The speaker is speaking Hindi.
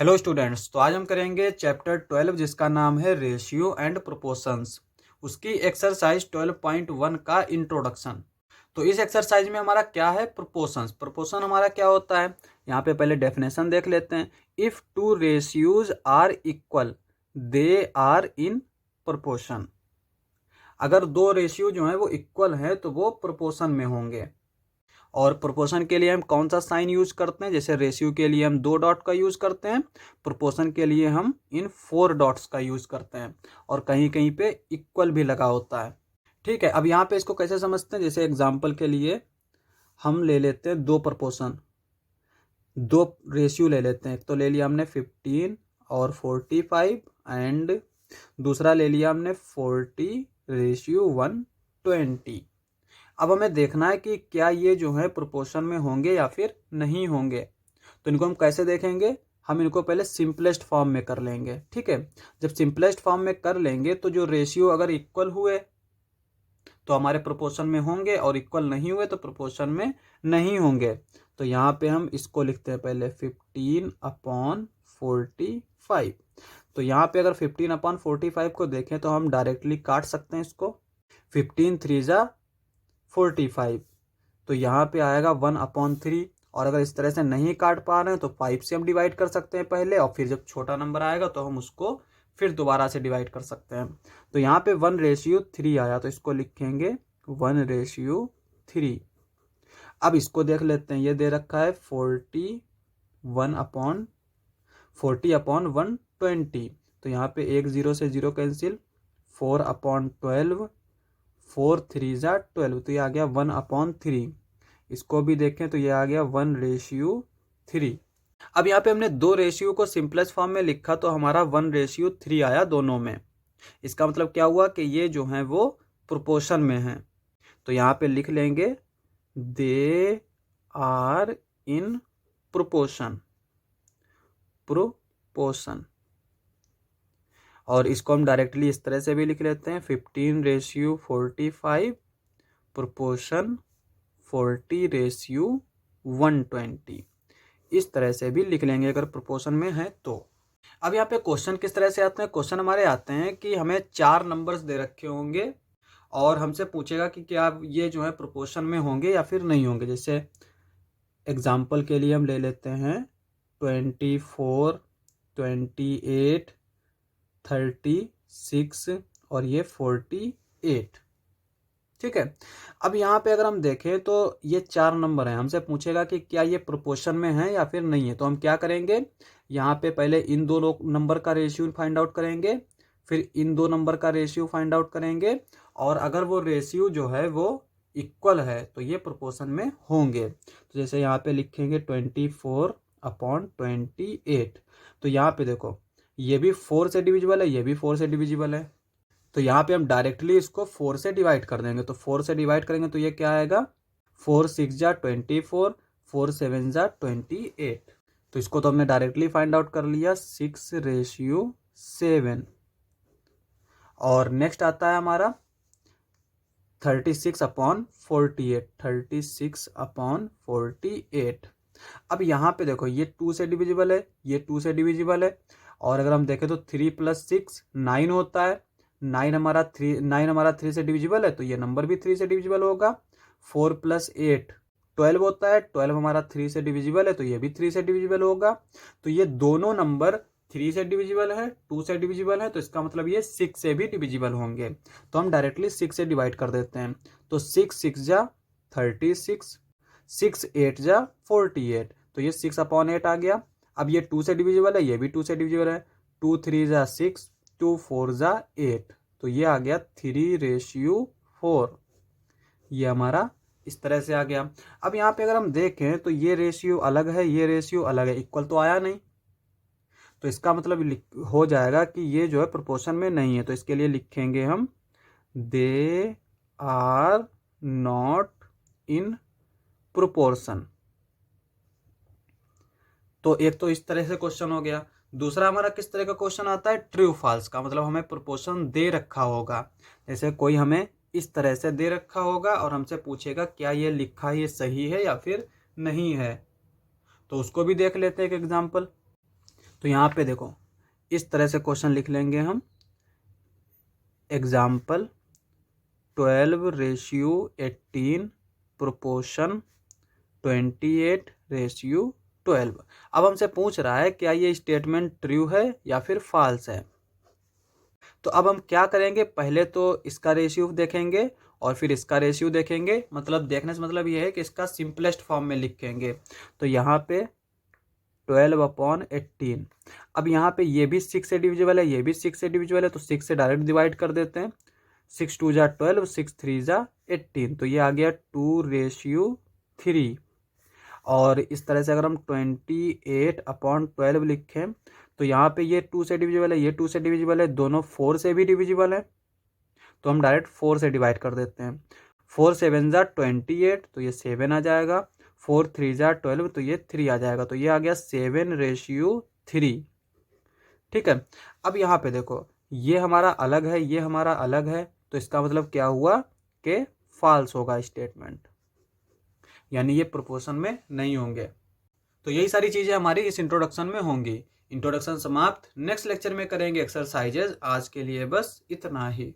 हेलो स्टूडेंट्स, तो आज हम करेंगे चैप्टर 12 जिसका नाम है रेशियो एंड प्रोपोर्शंस। उसकी एक्सरसाइज 12.1 का इंट्रोडक्शन। तो इस एक्सरसाइज में हमारा क्या है, प्रोपोर्शंस। प्रोपोर्शन हमारा क्या होता है, यहाँ पे पहले डेफिनेशन देख लेते हैं। If two ratios are equal they are in proportion. अगर दो रेशियो जो है वो इक्वल है तो वो प्रोपोर्शन में होंगे। और प्रोपोर्शन के लिए हम कौन सा साइन यूज करते हैं, जैसे रेशियो के लिए हम 2 डॉट का यूज करते हैं, प्रोपोर्शन के लिए हम इन 4 डॉट्स का यूज करते हैं। और कहीं कहीं पे इक्वल भी लगा होता है। ठीक है, अब यहाँ पे इसको कैसे समझते हैं, जैसे एग्जाम्पल के लिए हम ले लेते हैं दो प्रोपोर्शन, दो रेशियो ले लेते हैं। तो ले लिया हमने 15 और 45 एंड दूसरा ले लिया हमने 40:120। अब हमें देखना है कि क्या ये जो है प्रोपोर्शन में होंगे या फिर नहीं होंगे। तो इनको हम कैसे देखेंगे, हम इनको पहले सिंपलेस्ट फॉर्म में कर लेंगे। ठीक है, जब सिंपलेस्ट फॉर्म में कर लेंगे तो जो रेशियो अगर इक्वल हुए तो हमारे प्रोपोर्शन में होंगे और इक्वल नहीं हुए तो प्रोपोर्शन में नहीं होंगे। तो यहाँ पे हम इसको लिखते हैं पहले 15/45। तो यहाँ पे अगर 15/45 को देखें तो हम डायरेक्टली काट सकते हैं इसको। 15×3=45। तो यहाँ पे आएगा 1/3। और अगर इस तरह से नहीं काट पा रहे हैं तो 5 से हम डिवाइड कर सकते हैं पहले, और फिर जब छोटा नंबर आएगा तो हम उसको फिर दोबारा से डिवाइड कर सकते हैं। तो यहाँ पे 1:3 आया, तो इसको लिखेंगे 1:3। अब इसको देख लेते हैं, ये दे रखा है 40/120। तो यहाँ पे एक 0 से 0 कैंसिल, 4/12, 4×3=12। तो ये आ गया 1/3। इसको भी देखें तो ये आ गया 1:3। अब यहाँ पे हमने दो रेशियो को सिंपलेस्ट फॉर्म में लिखा तो हमारा 1:3 आया दोनों में। इसका मतलब क्या हुआ कि ये जो है वो प्रोपोर्शन में है। तो यहाँ पे लिख लेंगे दे आर इन प्रोपोर्शन। और इसको हम डायरेक्टली इस तरह से भी लिख लेते हैं 15:45 प्रोपोर्शन 40:120। इस तरह से भी लिख लेंगे अगर प्रोपोर्शन में है तो। अब यहाँ पे क्वेश्चन किस तरह से आते हैं, क्वेश्चन हमारे आते हैं कि हमें 4 नंबर्स दे रखे होंगे और हमसे पूछेगा कि क्या ये जो है प्रोपोर्शन में होंगे या फिर नहीं होंगे। जैसे एग्जाम्पल के लिए हम ले लेते हैं 24, 28, 36 और ये 48। ठीक है, अब यहाँ पे अगर हम देखें तो ये 4 नंबर हैं, हमसे पूछेगा कि क्या ये प्रोपोर्शन में है या फिर नहीं है। तो हम क्या करेंगे, यहाँ पे पहले इन दो नंबर का रेशियो फाइंड आउट करेंगे, फिर इन दो नंबर का रेशियो फाइंड आउट करेंगे, और अगर वो रेशियो जो है वो इक्वल है तो ये प्रोपोर्शन में होंगे। तो जैसे यहाँ पे लिखेंगे 24/28। तो यहाँ पे देखो ये भी 4 से डिविजिबल है, ये भी 4 से डिविजिबल है। तो यहाँ पे हम डायरेक्टली इसको 4 से डिवाइड कर देंगे। तो 4 से डिवाइड करेंगे तो ये क्या आएगा, 4×6=24, 4×7=28। तो इसको तो हमने डायरेक्टली फाइंड आउट कर लिया 6:7। और नेक्स्ट आता है हमारा 36/48। 36/48। अब यहाँ पे देखो ये 2 से डिविजिबल है, ये 2 से डिविजिबल है। और अगर हम देखें तो 3 + 6 9 होता है। 9 हमारा 3 से डिविजिबल है तो ये नंबर भी 3 से डिविजिबल होगा। 4 + 8 12 होता है। 12 हमारा 3 से डिविजिबल है तो ये भी 3 से डिविजिबल होगा। तो ये दोनों नंबर 3 से डिविजिबल है, 2 से डिविजिबल है, तो इसका मतलब ये 6 से भी डिविजिबल होंगे। तो हम डायरेक्टली 6 से डिवाइड कर देते हैं। तो 6×6=36, 6×8=48। तो ये 6/8 आ गया। अब ये 2 से डिविजिबल है, ये भी 2 से डिविजिबल है। 2×3=6, 2×4=8। तो ये आ गया 3:4। ये हमारा इस तरह से आ गया। अब यहाँ पे अगर हम देखें तो ये रेशियो अलग है, ये रेशियो अलग है, इक्वल तो आया नहीं। तो इसका मतलब हो जाएगा कि ये जो है प्रोपोर्शन में नहीं है। तो इसके लिए लिखेंगे हम they are not in proportion. तो एक तो इस तरह से क्वेश्चन हो गया। दूसरा हमारा किस तरह का क्वेश्चन आता है, ट्रू फॉल्स का। मतलब हमें प्रोपोर्शन दे रखा होगा, जैसे कोई हमें इस तरह से दे रखा होगा और हमसे पूछेगा क्या ये लिखा ये सही है या फिर नहीं है। तो उसको भी देख लेते हैं एक एग्जाम्पल। तो यहाँ पे देखो इस तरह से क्वेश्चन लिख लेंगे हम, एग्जाम्पल 12:18 प्रोपोर्शन 28:12। अब हमसे पूछ रहा है क्या ये स्टेटमेंट ट्रू है या फिर फॉल्स है। तो अब हम क्या करेंगे, पहले तो इसका रेशियो देखेंगे और फिर इसका रेशियो देखेंगे। मतलब देखने से मतलब ये है कि इसका सिंपलेस्ट फॉर्म में लिखेंगे। तो यहाँ पे 12/18। अब यहाँ पे ये भी 6 से डिविजिबल है, ये भी 6 से डिविजिबल है, तो 6 से डायरेक्ट डिवाइड कर देते हैं। 6 2 जा 12, 6 3 जा 18, तो ये आ गया 2:3। और इस तरह से अगर हम 28/12 लिखें तो यहाँ पे ये 2 से डिविजिबल है, ये 2 से डिविजिबल है, दोनों 4 से भी डिविजिबल है, तो हम डायरेक्ट 4 से डिवाइड कर देते हैं। 4 7 जा 28, तो ये 7 आ जाएगा। 4 3 जा 12, तो ये 3 आ जाएगा। तो ये आ गया 7:3। ठीक है। अब यहाँ पे देखो ये हमारा अलग है, ये हमारा अलग है, तो इसका मतलब क्या हुआ कि फॉल्स होगा स्टेटमेंट, यानी ये प्रोपोर्शन में नहीं होंगे। तो यही सारी चीज़ें हमारी इस इंट्रोडक्शन में होंगी। इंट्रोडक्शन समाप्त। नेक्स्ट लेक्चर में करेंगे एक्सरसाइजेज। आज के लिए बस इतना ही।